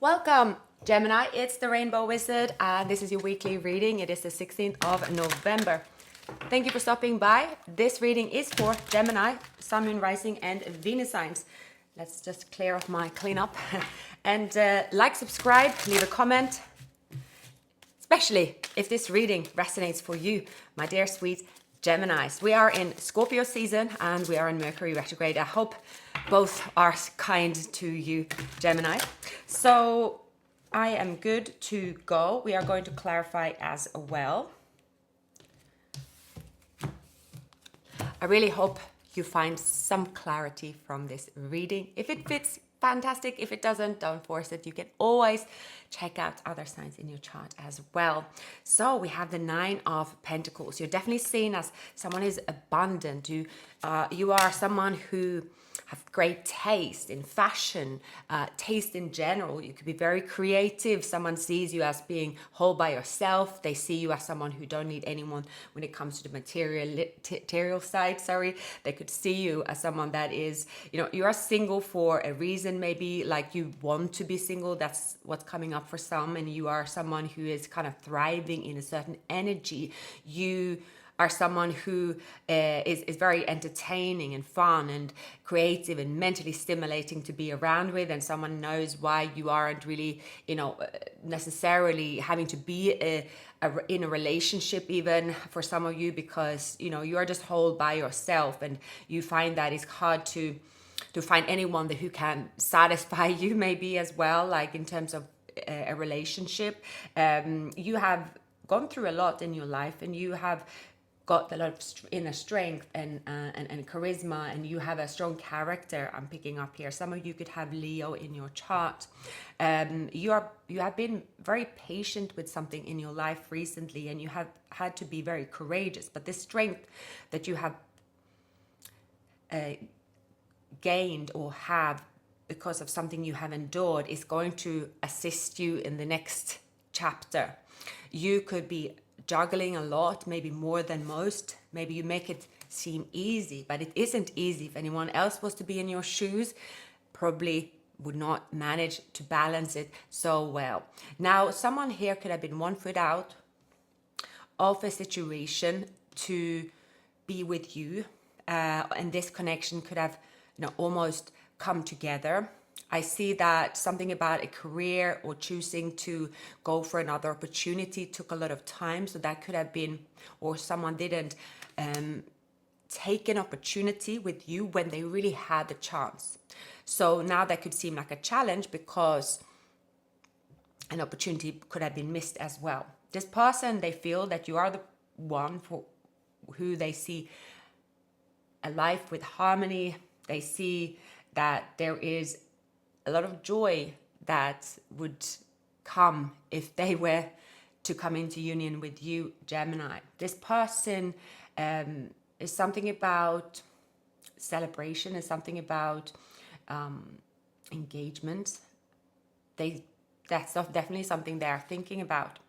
Welcome, Gemini. It's the Rainbow Wizard, and this is your weekly reading. It is the 16th of November. Thank you for stopping by. This reading is for Gemini, Sun, Moon, Rising, and Venus signs. Let's just clear off my cleanup. And like, subscribe, leave a comment, especially if this reading resonates for you, my dear sweet Geminis. We are in Scorpio season and we are in Mercury retrograde. I hope both are kind to you, Gemini. So I am good to go. We are going to clarify as well. I really hope you find some clarity from this reading. If it fits, fantastic. If it doesn't, don't force it. You can always check out other signs in your chart as well. So we have the Nine of Pentacles. You're definitely seen as someone who's abundant. You are someone who have great taste in fashion, taste in general. You could be very creative. Someone sees you as being whole by yourself. They see you as someone who don't need anyone when it comes to the material side. They could see you as someone that is, you are single for a reason. Maybe like you want to be single. That's what's coming up for some. And you are someone who is kind of thriving in a certain energy. You are someone who is very entertaining and fun and creative and mentally stimulating to be around with, and someone knows why you aren't really, necessarily having to be in a relationship even for some of you, because, you are just whole by yourself, and you find that it's hard to find anyone who can satisfy you maybe as well, like in terms of a relationship. You have gone through a lot in your life, and you have got a lot of inner strength and charisma, and you have a strong character. I'm picking up here. Some of you could have Leo in your chart. You have been very patient with something in your life recently, and you have had to be very courageous. But this strength that you have gained or have because of something you have endured is going to assist you in the next chapter. You could be juggling a lot, maybe more than most. Maybe you make it seem easy, but it isn't easy. If anyone else was to be in your shoes, probably would not manage to balance it so well. Now, someone here could have been 1 foot out of a situation to be with you, and this connection could have, almost come together. I see that something about a career or choosing to go for another opportunity took a lot of time. So that could have been, or someone didn't take an opportunity with you when they really had the chance. So now that could seem like a challenge because an opportunity could have been missed as well. This person, they feel that you are the one for who they see a life with harmony. They see that there is a lot of joy that would come if they were to come into union with you, Gemini. This person is something about celebration, is something about engagement. That's definitely something they're thinking about.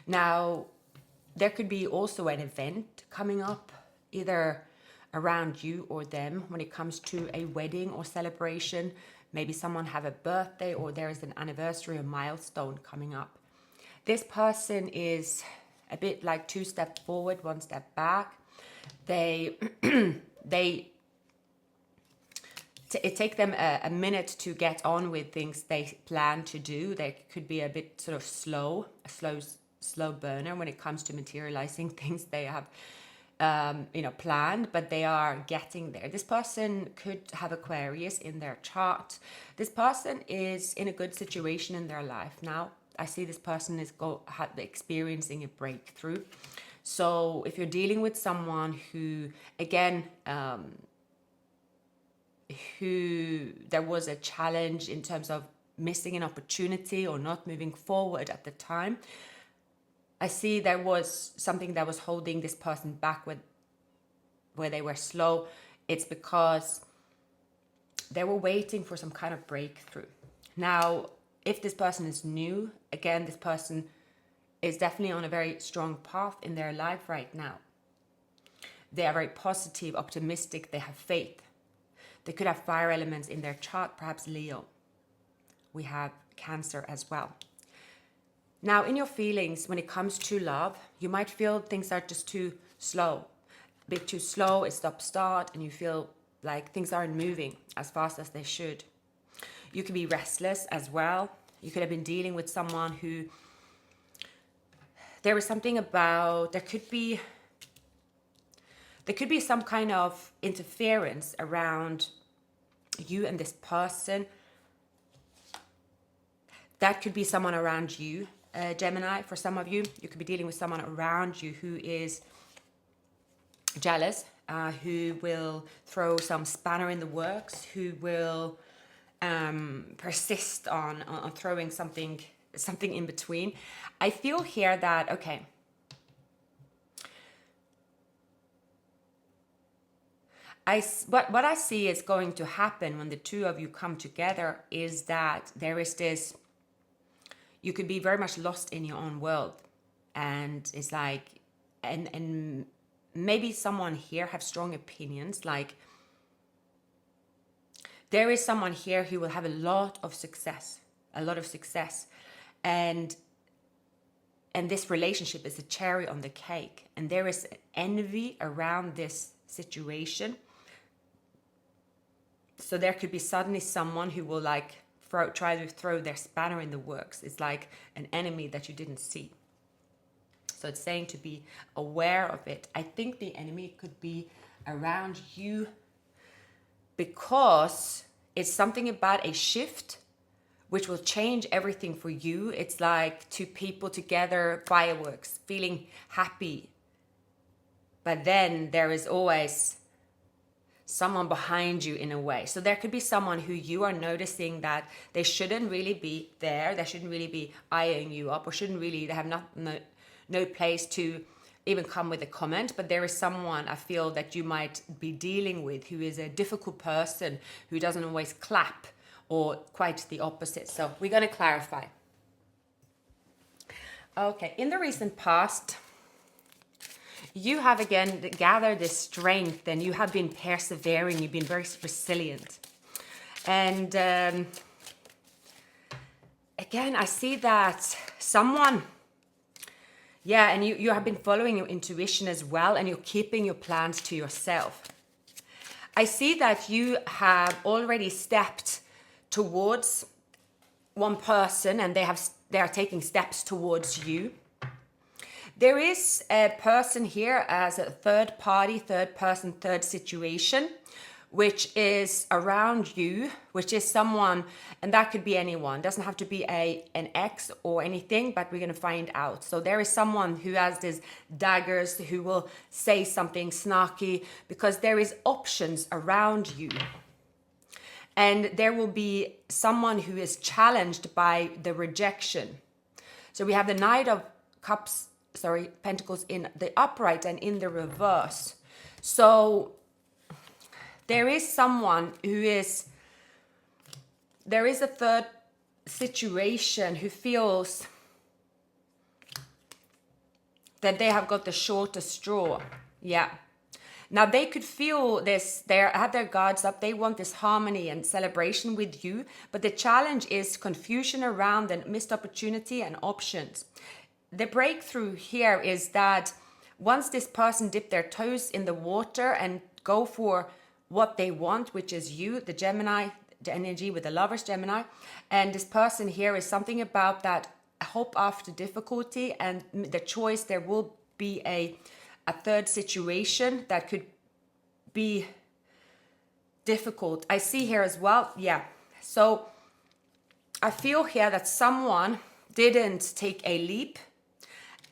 Now, there could be also an event coming up, either around you or them, when it comes to a wedding or celebration. Maybe someone have a birthday, or there is an anniversary or milestone coming up. This person is a bit like 2 steps forward, 1 step back. It take them a minute to get on with things they plan to do. They could be a bit sort of slow burner when it comes to materializing things they have planned, but they are getting there. This person could have Aquarius in their chart. This person is in a good situation in their life now. I see this person is experiencing a breakthrough. So if you're dealing with someone who, again, who there was a challenge in terms of missing an opportunity or not moving forward at the time, I see there was something that was holding this person back where they were slow. It's because they were waiting for some kind of breakthrough. Now, if this person is new, again, this person is definitely on a very strong path in their life right now. They are very positive, optimistic, they have faith. They could have fire elements in their chart, perhaps Leo. we have Cancer as well. Now, in your feelings, when it comes to love, you might feel things are just too slow, a bit too slow, it's stop-start, and you feel like things aren't moving as fast as they should. You could be restless as well. You could have been dealing with someone who, there is something about, there could be some kind of interference around you and this person. That could be someone around you, Gemini. For some of you, you could be dealing with someone around you who is jealous, who will throw some spanner in the works, who will persist on throwing something in between. I feel here that, okay, what I see is going to happen when the two of you come together is that there is this, you could be very much lost in your own world, and it's like, and maybe someone here have strong opinions, like there is someone here who will have a lot of success, and this relationship is a cherry on the cake, and there is envy around this situation. So there could be suddenly someone who will like try to throw their spanner in the works. It's like an enemy that you didn't see. So it's saying to be aware of it. I think the enemy could be around you because it's something about a shift which will change everything for you. It's like two people together, fireworks, feeling happy. But then there is always someone behind you in a way. So there could be someone who you are noticing that they shouldn't really be there. They shouldn't really be eyeing you up, or they have no place to even come with a comment. But there is someone I feel that you might be dealing with who is a difficult person, who doesn't always clap, or quite the opposite. So we're going to clarify. Okay, in the recent past, you have again gathered this strength, and you have been persevering. You've been very resilient. And again, I see that someone, and you have been following your intuition as well, and you're keeping your plans to yourself. I see that you have already stepped towards one person, and they are taking steps towards you. There is a person here as a third party, third person, third situation, which is around you, which is someone, and that could be anyone. It doesn't have to be an ex or anything, but we're going to find out. So there is someone who has these daggers, who will say something snarky, because there is options around you. And there will be someone who is challenged by the rejection. So we have the Knight of Pentacles in the upright and in the reverse. So there is someone there is a third situation who feels that they have got the shortest straw. Yeah. Now they could feel this, they have their guards up, they want this harmony and celebration with you, but the challenge is confusion around and missed opportunity and options. The breakthrough here is that once this person dip their toes in the water and go for what they want, which is you, the Gemini, the energy with the Lovers Gemini, and this person here is something about that hope after difficulty and the choice. There will be a third situation that could be difficult. I see here as well. Yeah. So I feel here that someone didn't take a leap.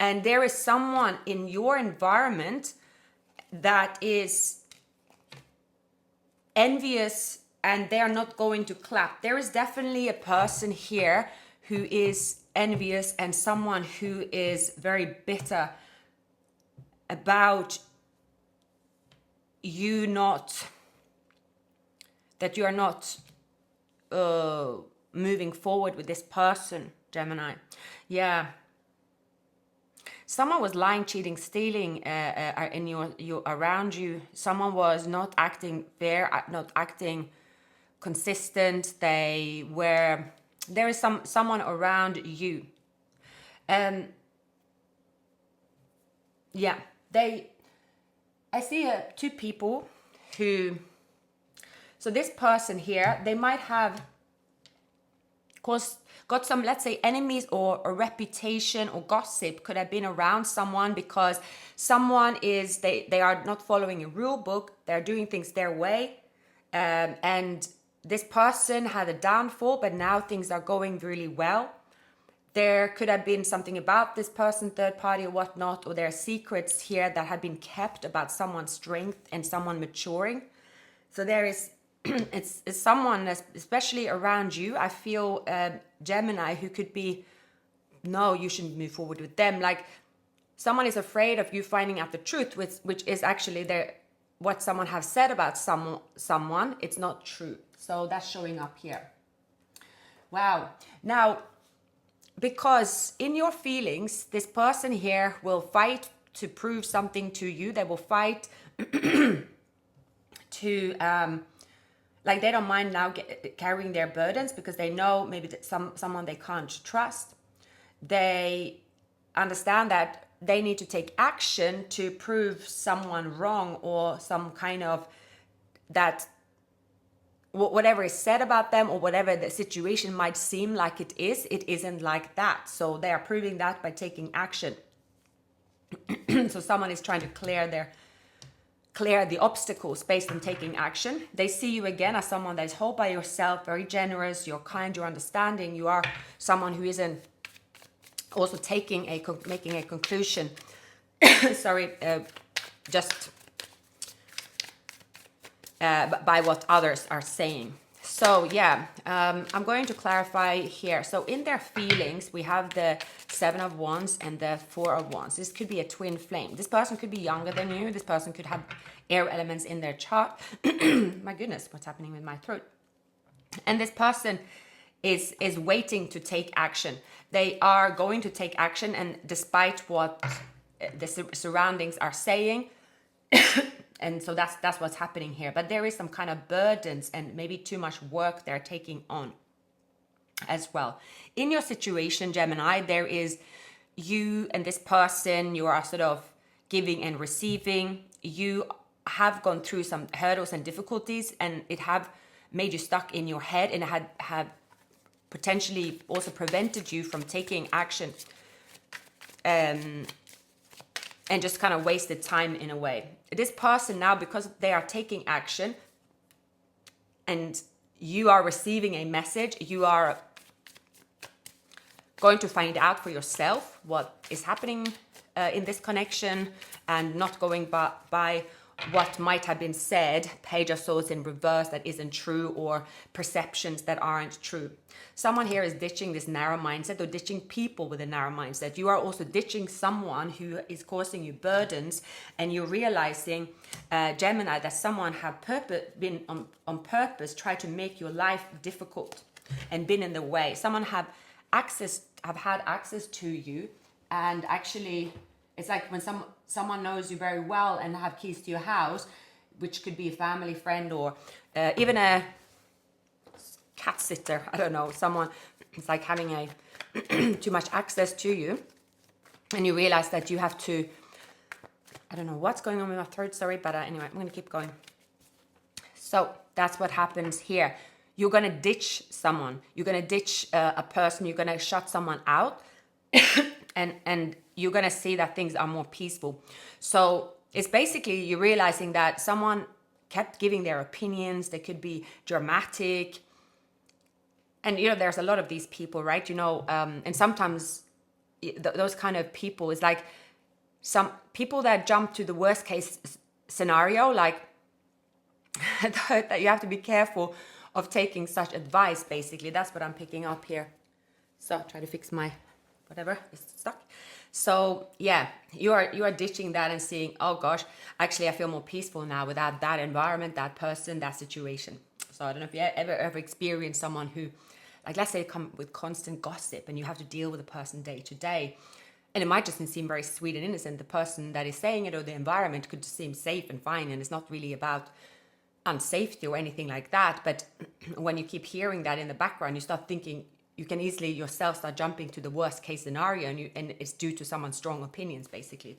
And there is someone in your environment that is envious, and they are not going to clap. There is definitely a person here who is envious, and someone who is very bitter about you that you are not moving forward with this person, Gemini. Yeah. Someone was lying, cheating, stealing in your around you. Someone was not acting fair, not acting consistent. They were there is someone around you. Yeah, I see two people who, so this person here, they might have got some, let's say, enemies or a reputation or gossip could have been around someone, because someone is, they are not following a rule book, they're doing things their way, and this person had a downfall, but now things are going really well. There could have been something about this person, third party or whatnot, or there are secrets here that have been kept about someone's strength and someone maturing. So there is, it's someone, especially around you, I feel, Gemini, who could be, no, you shouldn't move forward with them. Like someone is afraid of you finding out the truth, which is actually what someone has said about someone. It's not true. So that's showing up here. Wow. Now, because in your feelings, this person here will fight to prove something to you. They will fight to, like they don't mind now carrying their burdens, because they know maybe that someone they can't trust. They understand that they need to take action to prove someone wrong, or some kind of that whatever is said about them, or whatever the situation might seem like it isn't like that. So they are proving that by taking action. So someone is trying to clear the obstacles based on taking action. They see you again as someone that is whole by yourself, very generous, you're kind, you're understanding, you are someone who isn't also making a conclusion. Sorry, just by what others are saying. So yeah, I'm going to clarify here. So in their feelings, we have the 7 of Wands and the 4 of Wands. This could be a twin flame. This person could be younger than you. This person could have air elements in their chart. My goodness, what's happening with my throat? And this person is waiting to take action. They are going to take action, and despite what the surroundings are saying, and so that's what's happening here. But there is some kind of burdens and maybe too much work they're taking on as well. In your situation, Gemini, there is you and this person, you are sort of giving and receiving. You have gone through some hurdles and difficulties, and it have made you stuck in your head, and it have potentially also prevented you from taking action. And just kind of wasted time in a way. This person now, because they are taking action and you are receiving a message, you are going to find out for yourself what is happening in this connection, and not going by what might have been said, Page of Swords in reverse, that isn't true, or perceptions that aren't true. Someone here is ditching this narrow mindset, or ditching people with a narrow mindset. You are also ditching someone who is causing you burdens, and you're realizing, Gemini, that someone have been on purpose tried to make your life difficult and been in the way. Someone have had access to you, and actually it's like when someone knows you very well and have keys to your house, which could be a family, friend, or even a cat sitter. I don't know, someone. It's like having a too much access to you, and you realize that you have to. I don't know what's going on with my throat. Sorry, but anyway, I'm going to keep going. So that's what happens here. You're going to ditch someone. You're going to ditch a person. You're going to shut someone out, and you're going to see that things are more peaceful. So it's basically you're realizing that someone kept giving their opinions. They could be dramatic. And, there's a lot of these people, right? And sometimes those kind of people is like some people that jump to the worst case scenario, like that you have to be careful of taking such advice, basically. That's what I'm picking up here. So try to fix my whatever is stuck. So yeah, you are ditching that and seeing, oh gosh, actually I feel more peaceful now without that environment, that person, that situation. So I don't know if you ever experienced someone who, like, let's say they come with constant gossip and you have to deal with a person day to day, and it might just seem very sweet and innocent. The person that is saying it or the environment could just seem safe and fine, and it's not really about unsafety or anything like that. But when you keep hearing that in the background, you start thinking you can easily yourself start jumping to the worst case scenario, and it's due to someone's strong opinions, basically.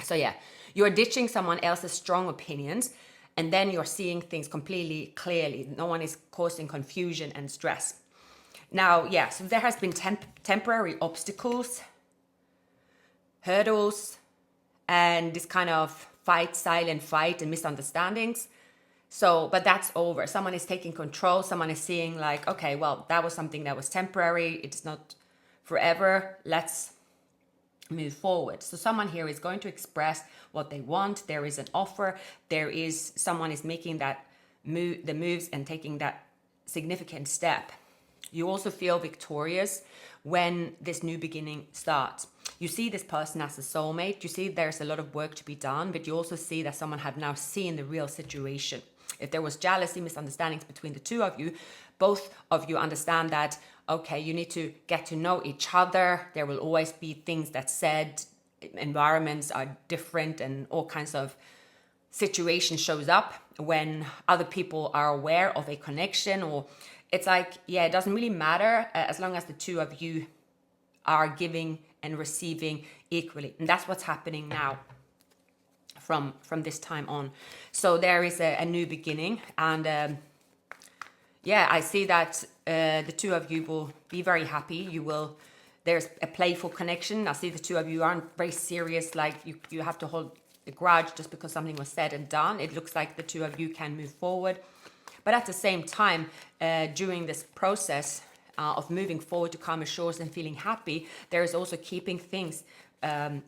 So yeah, you're ditching someone else's strong opinions, and then you're seeing things completely clearly. No one is causing confusion and stress. Now, yeah, so there has been temporary obstacles, hurdles, and this kind of silent fight and misunderstandings. So, but that's over. Someone is taking control. Someone is seeing like, okay, well, that was something that was temporary. It's not forever. Let's move forward. So someone here is going to express what they want. There is an offer. Someone is making that the moves and taking that significant step. You also feel victorious when this new beginning starts. You see this person as a soulmate. You see there's a lot of work to be done, but you also see that someone have now seen the real situation. If there was jealousy, misunderstandings between the two of you, both of you understand that, okay, you need to get to know each other. There will always be things that said, environments are different, and all kinds of situations shows up when other people are aware of a connection. Or it's like, yeah, it doesn't really matter as long as the two of you are giving and receiving equally. And that's what's happening now from this time on. So there is a new beginning, and yeah, I see that the two of you will be very happy. There's a playful connection. I see the two of you aren't very serious, like you have to hold a grudge just because something was said and done. It looks like the two of you can move forward. But at the same time, during this process of moving forward to calmer shores and feeling happy, there is also keeping things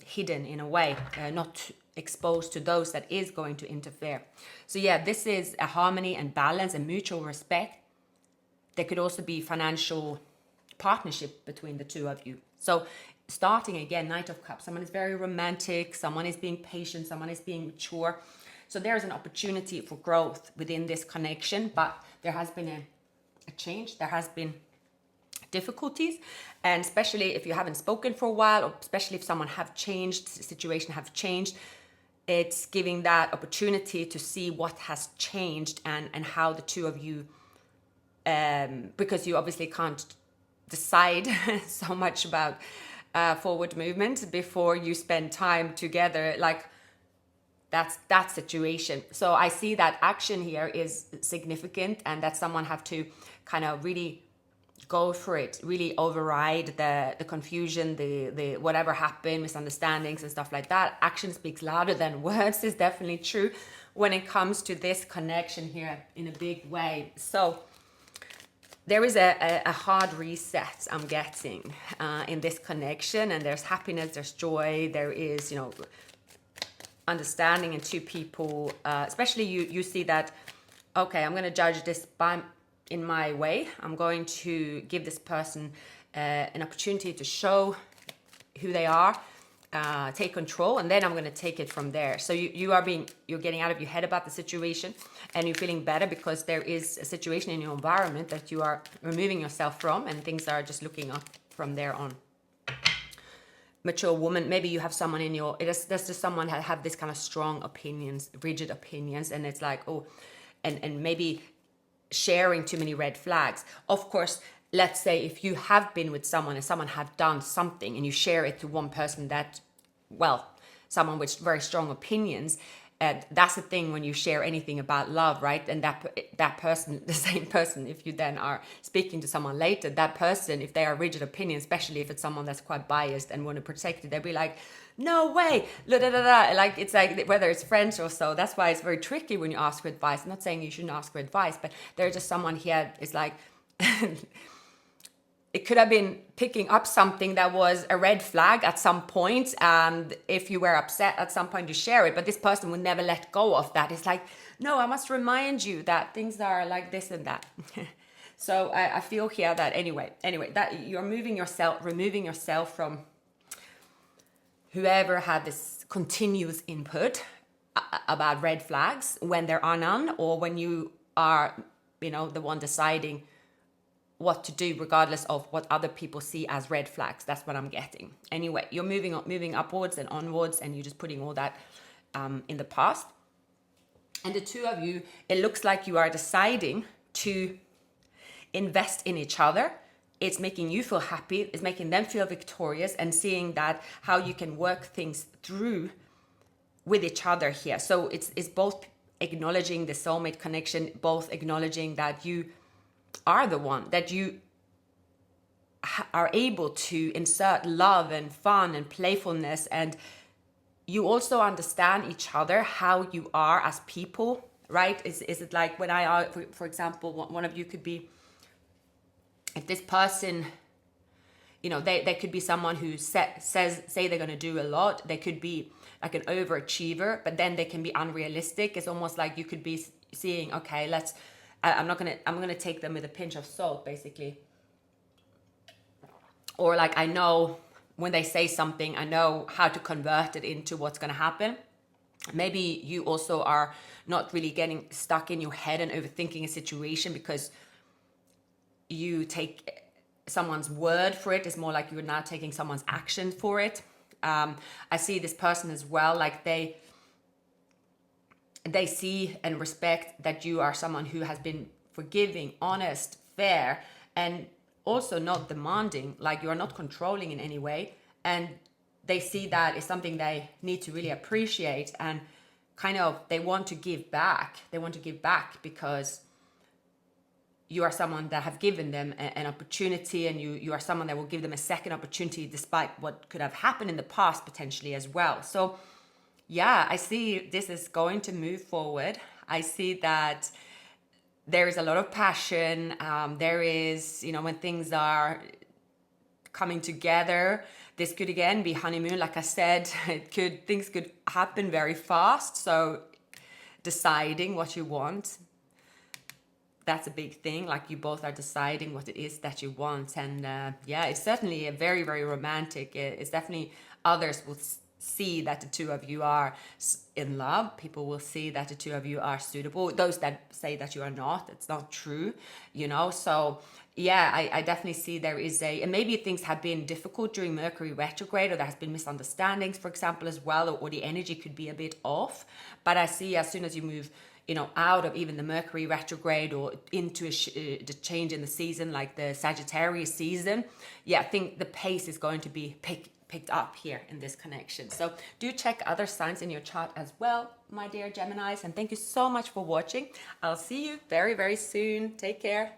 hidden in a way, not exposed to those that is going to interfere. So yeah, this is a harmony and balance and mutual respect. There could also be financial partnership between the two of you. So starting again, Knight of Cups, someone is very romantic, someone is being patient, someone is being mature. So there's an opportunity for growth within this connection, but there has been a change. There has been difficulties, and especially if you haven't spoken for a while, or especially if someone have changed, situation have changed, it's giving that opportunity to see what has changed and how the two of you, because you obviously can't decide so much about forward movement before you spend time together, like that's that situation. So I see that action here is significant, and that someone have to kind of really go for it, really override the confusion, the whatever happened, misunderstandings and stuff like that. Action speaks louder than words is definitely true when it comes to this connection here in a big way. So there is a hard reset I'm getting in this connection, and there's happiness, there's joy, there is, understanding in two people, especially you see that, okay, I'm going to judge this in my way. I'm going to give this person an opportunity to show who they are, take control, and then I'm going to take it from there. So you're getting out of your head about the situation, and you're feeling better because there is a situation in your environment that you are removing yourself from, and things are just looking up from there on. Mature woman, maybe you have someone there's just someone that have this kind of strong opinions, rigid opinions, and it's like, oh, and maybe sharing too many red flags. Of course, let's say if you have been with someone and someone have done something and you share it to one person that, well, someone with very strong opinions, that's the thing when you share anything about love, right? And that person, the same person, if you then are speaking to someone later, that person, if they are rigid opinions, especially if it's someone that's quite biased and want to protect it, they'll be like, no way, la da da da. Like, it's like, whether it's friends or so, that's why it's very tricky when you ask for advice. I'm not saying you shouldn't ask for advice, but there's just someone here is like, it could have been picking up something that was a red flag at some point, and if you were upset at some point, you share it, but this person would never let go of that. It's like, no, I must remind you that things are like this and that. So I feel here that anyway, that you're removing yourself from whoever had this continuous input about red flags when there are none, or when you are, the one deciding what to do regardless of what other people see as red flags. That's what I'm getting. Anyway, you're moving upwards and onwards, and you're just putting all that in the past. And the two of you, it looks like you are deciding to invest in each other. It's making you feel happy, it's making them feel victorious, and seeing that how you can work things through with each other here. So it's both acknowledging the soulmate connection, both acknowledging that you are the one, that you are able to insert love and fun and playfulness, and you also understand each other, how you are as people, right? Is it like when for example, one of you could be, if this person, you know, they could be someone who say they're going to do a lot. They could be like an overachiever, but then they can be unrealistic. It's almost like you could be seeing, okay, I'm going to take them with a pinch of salt, basically. Or like, I know when they say something, I know how to convert it into what's going to happen. Maybe you also are not really getting stuck in your head and overthinking a situation because you take someone's word for it. It's more like you're now taking someone's action for it. I see this person as well, like they see and respect that you are someone who has been forgiving, honest, fair, and also not demanding, like you are not controlling in any way. And they see that as something they need to really appreciate, and kind of they want to give back. They want to give back because you are someone that have given them an opportunity, and you are someone that will give them a second opportunity despite what could have happened in the past potentially as well. So yeah, I see this is going to move forward. I see that there is a lot of passion. There is, you know, when things are coming together, this could again be honeymoon. Like I said, things could happen very fast. So deciding what you want, that's a big thing. Like you both are deciding what it is that you want. And yeah, it's certainly a very, very romantic. It's definitely, others will see that the two of you are in love. People will see that the two of you are suitable. Those that say that you are not, it's not true, you know. So yeah, I definitely see there is and maybe things have been difficult during Mercury retrograde, or there has been misunderstandings, for example, as well, or the energy could be a bit off. But I see as soon as you move, you know, out of even the Mercury retrograde or into the change in the season, like the Sagittarius season, yeah, I think the pace is going to be picked up here in this connection. So do check other signs in your chart as well, my dear Geminis, and thank you so much for watching. I'll see you very, very soon. Take care.